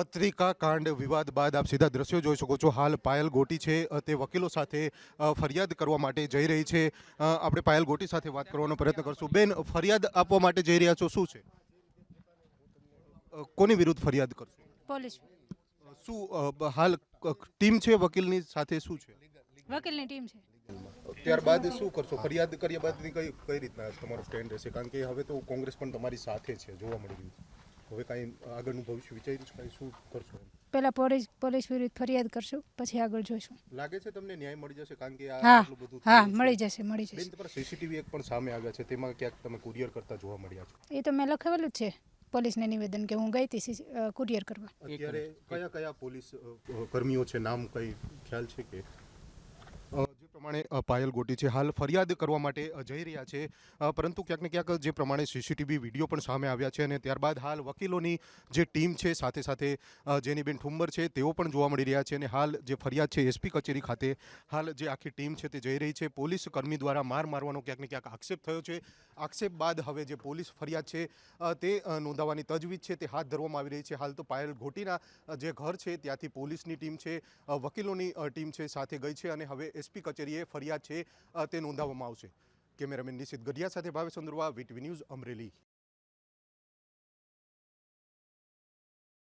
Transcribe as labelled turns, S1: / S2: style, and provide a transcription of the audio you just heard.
S1: પત્રિકા કાંડ વિવાદ બાદ આપ સીધા દ્રશ્યો જોઈ શકો છો। હાલ પાયલ ગોટી છે તે વકીલો સાથે ફરિયાદ કરવા માટે જઈ રહી છે। આપણે પાયલ ગોટી સાથે વાત કરવાનો પ્રયત્ન કરશું। બેન, ફરિયાદ આપવા માટે જઈ રહ્યા છો, શું છે? કોની વિરુદ્ધ ફરિયાદ કરશો?
S2: પોલીસ
S1: શું હાલ ટીમ છે વકીલની સાથે, શું છે?
S2: વકીલની ટીમ છે।
S1: ત્યારબાદ શું કરશો? ફરિયાદ કર્યા બાદ કઈ રીતના તમારો સ્ટેન્ડ રહેશે? કારણ કે હવે તો કોંગ્રેસ પણ તમારી સાથે છે જોવા મળી રહ્યું છે। હવે કાંઈ આગળનું ભવિષ્ય વિચાર્યું છે? કાંઈ શું કરશો?
S2: પહેલા પોલીસ વિરુદ્ધ ફરિયાદ કરશું, પછી આગળ જોઈશું।
S1: લાગે છે તમને ન્યાય મળી જશે? કારણ કે આ
S2: હા
S1: આટલું બધું
S2: હા
S1: થયું છે।
S2: મળી જશે
S1: બેન,
S2: જશે।
S1: તમારા સીસીટીવી એક પણ સામે આવ્યા છે, તેમાં ક્યાંક તમે કુરિયર કરતા જોવા મળ્યા છો।
S2: એ તો મેં લખાવેલું જ છે પોલીસને નિવેદન કે હું ગઈ હતી કુરિયર કરવા।
S1: અત્યારે કયા કયા પોલીસ કર્મીઓ છે, નામ કઈ ખ્યાલ છે કે? જે પ્રમાણે પાયલ ગોટી છે હાલ ફરિયાદ કરવા માટે જઈ રહ્યા છે, પરંતુ ક્યાંક ને ક્યાંક જે પ્રમાણે સીસીટીવી વિડીયો પણ સામે આવ્યા છે અને ત્યારબાદ હાલ વકીલોની જે ટીમ છે સાથે સાથે જેનીબેન ઠુંબર છે તેઓ પણ જોવા મળી રહ્યા છે અને હાલ જે ફરિયાદ છે એસપી કચેરી ખાતે હાલ જે આખી ટીમ છે તે જઈ રહી છે। પોલીસ કર્મી દ્વારા માર મારવાનો ક્યાંક ને ક્યાંક આક્ષેપ થયો છે। આક્ષેપ બાદ હવે જે પોલીસ ફરિયાદ છે તે નોંધાવવાની તજવીજ છે તે હાથ ધરવામાં આવી રહી છે। હાલ તો પાયલ ગોટીના જે ઘર છે ત્યાંથી પોલીસની ટીમ છે, વકીલોની ટીમ છે સાથે ગઈ છે અને હવે એસપી કચેરીએ ફરિયાદ છે તે નોંધાવવામાં આવશે। કેમેરામેન નિશિત ગઢિયા સાથે ભાવેશ ચંદ્રવા, વીટીવી ન્યૂઝ, અમરેલી।